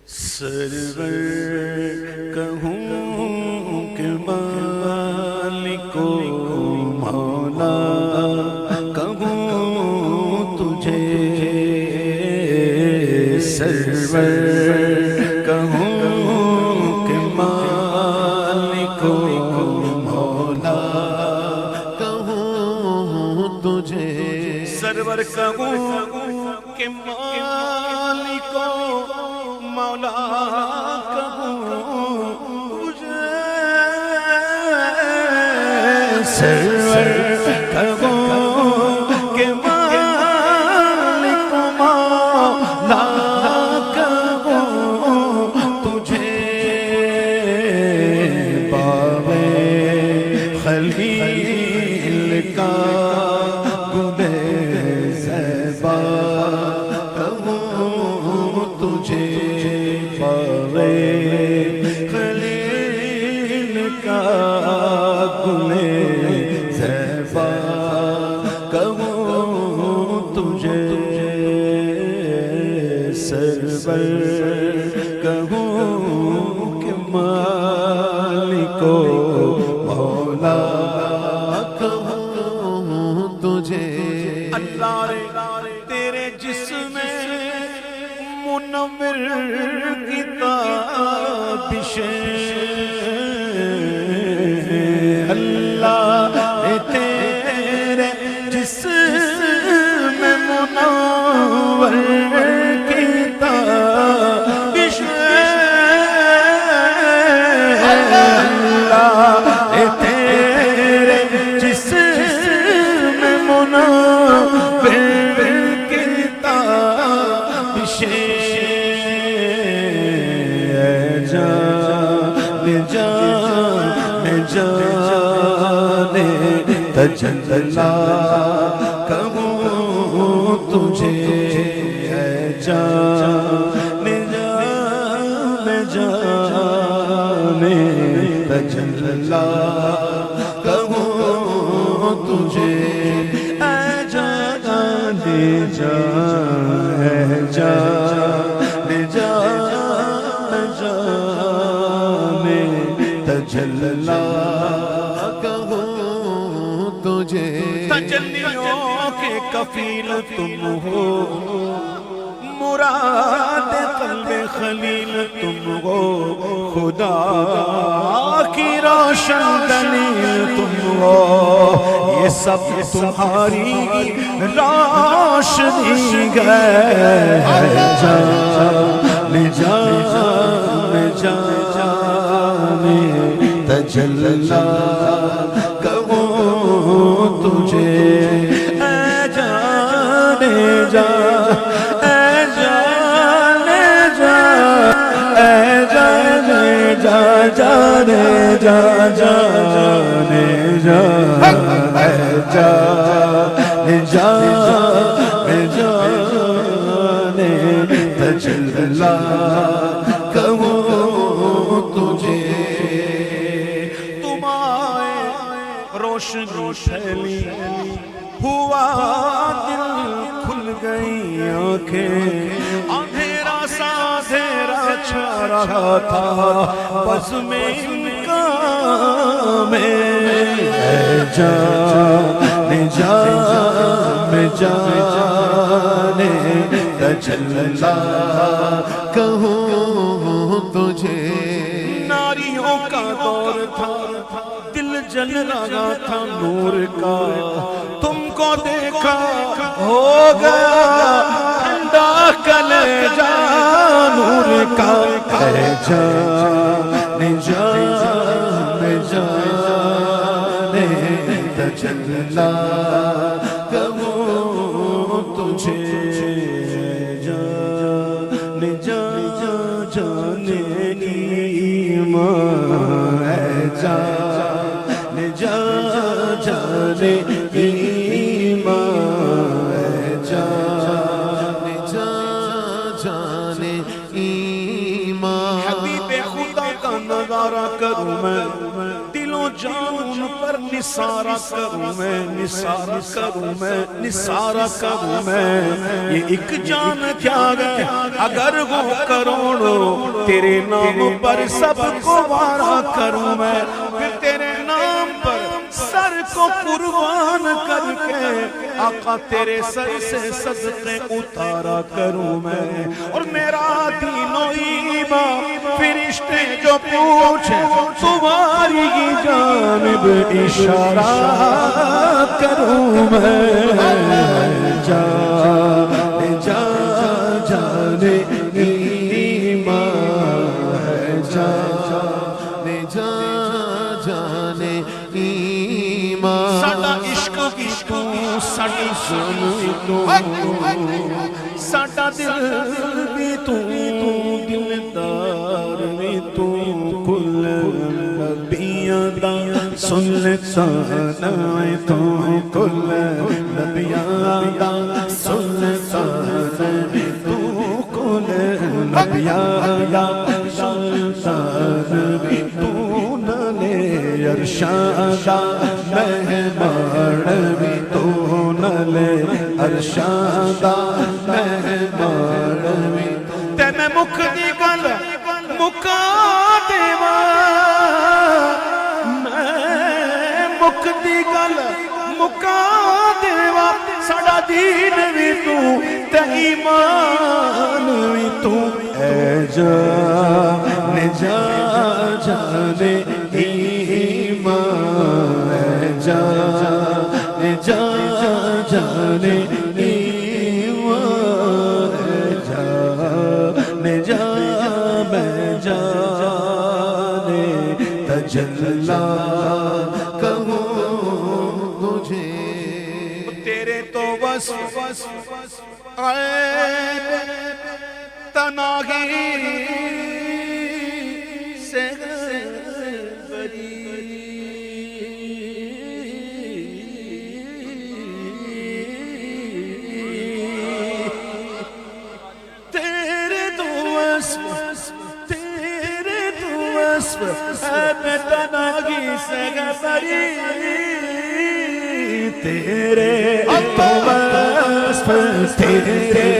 سرور کہوں کہ مالک و مولا کہوں تجھے، سرور کہوں کہ مالک و مولا کہوں تجھے، سرور کہوں کہ مالک و مولا کہوں تجھے، سرور کہوں کہ مالک و مولا کہوں تجھے، باب خلیل کا گل زیبا کہوں تجھے، خلیل کا گل زیبا کہوں تجھے، سرور کہوں کہ مالک و مولا کہوں تجھے، اللہ رے تیرے جسم منور کی تابش، اللہ تیرے جسم منور کی تابش، اللہ تیرے جسم منور کی تابش، تجلا کہوں تجھے، اے جان جان تجلا کہوں تجھے، اے جان جان اے جان جان تجلا تجھے، تجلیوں کے کفیل تم ہو، مراد قلب خلیل تم ہو، خدا کی روشن دلیل تم ہو، یہ سب تمہاری روشنی ہے، جان جان جان تجلا تجھے، اے جان جان اے جان جان اے جان جان جان جان جان جان اے جان جان جان تجلا کہوں تجھے، روشن پھیلی ہوا دل کھل گئی آنکھیں، اندھیرا سا اندھیرا چھا رہا تھا بزم انکار میں، اے جان جان جان تجلا کہوں تجھے، ناریوں کا دور تھا دل جل لگا تھا نور کا، تم کو دیکھا ہو گیا ٹھنڈا کلیجہ نور کا، اے جان جان جان تجلا کہوں تجھے، جان جان جان ایمان، اے جان جان ایمان، اے جان جان ایمان، حبیب خدا کا نظارہ کروں میں، دلوں جان ان پر نثارا کروں میں، نثارا کروں میں، نثارا کروں میں. یہ ایک جان کیا گئے اگر وہ کروڑوں تیرے نام پر سب کو وارا کروں میں. پھر تیرے نام پر سر کو قربان کر کے آقا تیرے سر سے صدقے اتارا کروں میں. اور میرا دین و ایمان فرشتے جو پوچھے تمہاری جانب اشارہ کروں میں. جانے جا جانے ایمان ہے، جانے جا جانے ایمان. ساڈا عشق بھی تو، ساڈی سن بھی تو، ساڈا دل بھی تو، دلدار بھی تو. کل نبیاں دا سلطان ہے تو، کل نبیاں دا سلطان بھی تو، کل نبیاں دا سلطان بھی تو. نلے ارشادہ مہمان بھی تو، نلے ارشادہ مہمان بھی تو. تے میں مکھ دی گل مکا دیوا، میں مکھ دی گل مکا دیوا. ساڈا دین بھی تو تے ایمان بھی تو. اے جانے جا جانے ایمان، اے جانے جا جانے ایمان، اے جانے جا میں جانے تجلا کہوں تجھے. تیرے تو وصف عیب تناہی سے بری. تیرے تو وصف، تیرے تو وصف عیب تناہی سے بری. تیرے تو وصف، تیرے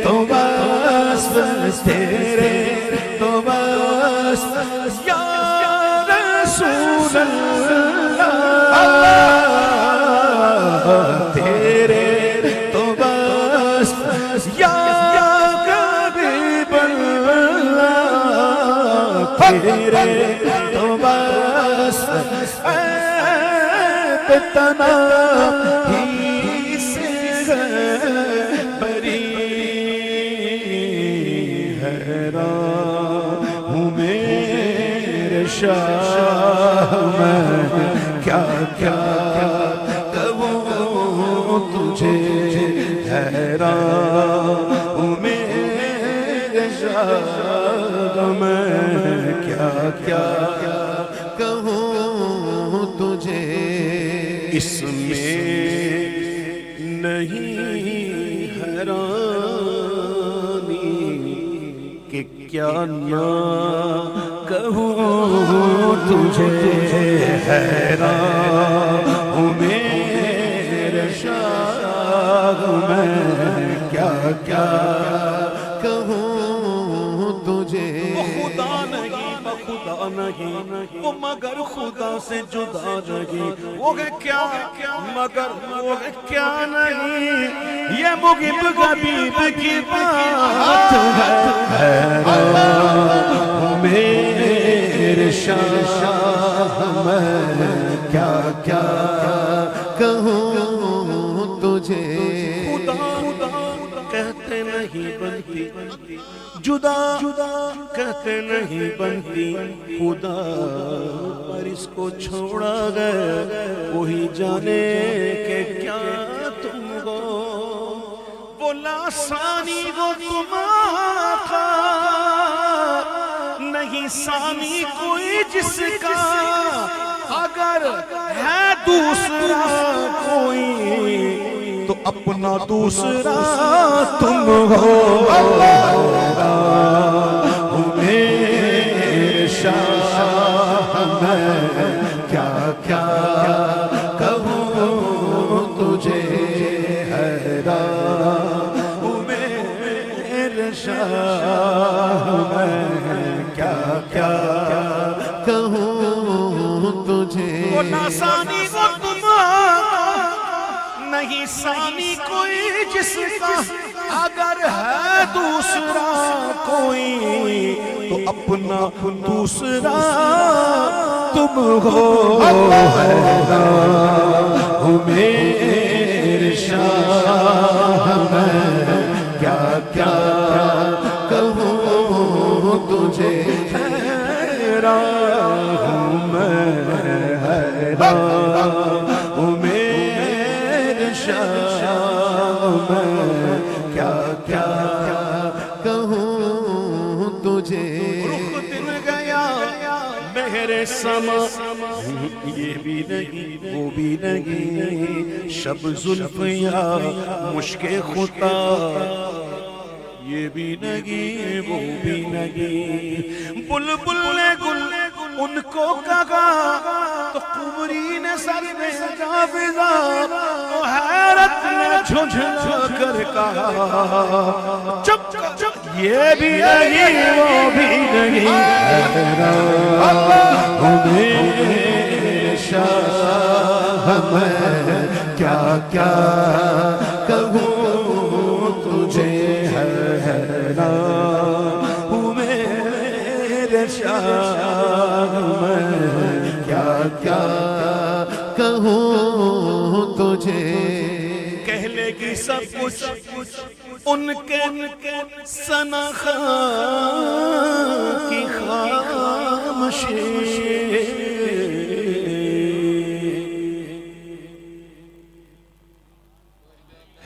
تو وصف، تیرے تو وصف یا رسول اللہ. تیرے تو وصف یا حبیب اللہ. تیرے تو وصف تناہی سے بری. حیران ہوں میرے شاہ میں کیا کیا کہوں تجھے. حیران ہوں میرے شاہ میں کیا کیا کہوں تجھے. اس میں نہیں حیرانی کہ کیا نہ کہوں تجھے. حیران ہوں میرے شاہ میں کیا کیا کہوں تجھے. وہ خدا نہیں، وہ خدا نہیں، وہ مگر خدا سے جدا نہیں. وہ ہے کیا مگر وہ ہے کیا نہیں. یہ مغیب غبیب کی بات ہے. میرے شاہ میں کیا کیا کہوں تجھے. خدا کہتے نہیں بنتی، جدا کہتے نہیں بنتی. خدا پر اس کو چھوڑا گئے، وہی جانے کہ کیا تم ہو. وہ لاسانی ہو تم آقا، نہیں ثانی کوئی جس کا. اگر ہے دوسرا کوئی تو اپنا دوسرا تم ہو. میرے شاہ میں کیا کہوں تجھے وہ نہ ثانی وہ تم نہیں ثانی کوئی جس کا اگر ہے دوسرا کوئی تو اپنا دوسرا تم ہو میرے شاہ میں کیا کیا کہوں تجھے حیران ہوں میں حیران ہوں میرے شاہ میں کیا کیا کہوں تجھے رخ دن گیا مہر سما یہ بھی نہیں وہ بھی نہیں شب زلف یا مشک خطا یہ بھی نہیں وہ بھی نہیں بلبل گل ان کو کہا تو قمری نے سر میں جاویزا تو حیرت نے جھنجھلا کر کہا چپ چپ یہ بھی نہیں وہ بھی نہیں میرے شاہ میں کیا کیا کہوں تجھے حیران ہوں میرے شاہ میں کیا کیا کہوں تجھے کہہ لے گی سب کچھ ان کے ثنا خاں کی خاموشی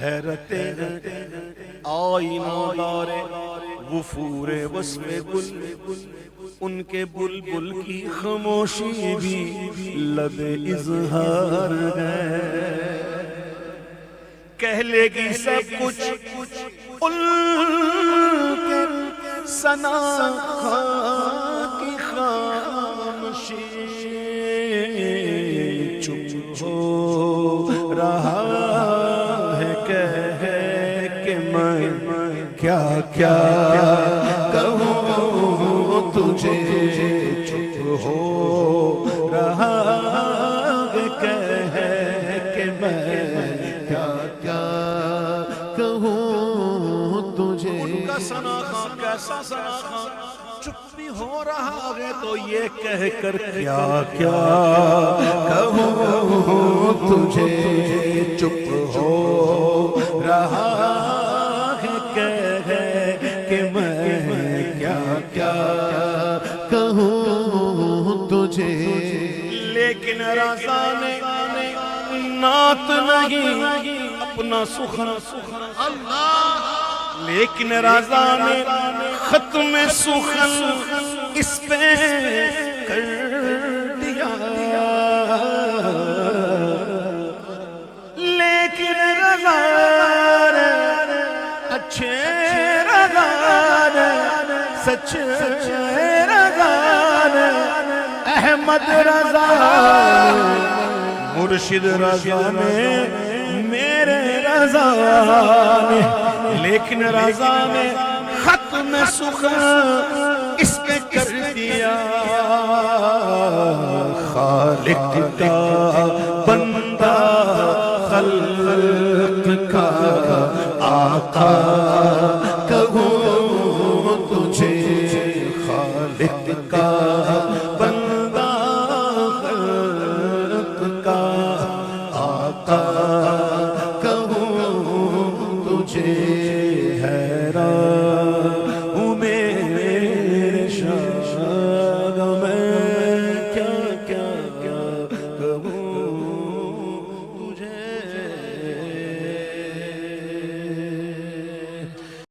حیرت آئینہ دار وفور وصف گل ان کے بلبل کی خاموشی بھی لب اظہار ہے کہہ لے گی سب کچھ ان کے ثنا کی خاموشی چپ ہو رہا ہے کہ میں کیا کیا کہوں تجھے چپ ہو رہا ہے کہ میں کیا کیا کہوں تجھے ان کا ثنا خاں کیسا ثنا خاں چپ بھی ہو رہا ہے تو یہ کہہ کر کیا کیا کہوں تجھے چپ ہو رہا کہ میں کیا کیا کہوں تجھے لیکن رضا نے نعت نہیں اپنا سخن لیکن رضا نے ختم سخن اس پہ کر دیا لیکن رضا نے اچھے رضا نے سچے رضا نے احمد رضا مرشد رضا نے میرے رضا نے لیکن رضا نے ختم سخن اس پہ کر دیا خالق کا بندہ خلق کا آقا کہوں تجھے خالق کا بندہ خلق کا آقا کہوں تجھے حیران ہوں میرے شاہ میں کیا کیا کیا کہوں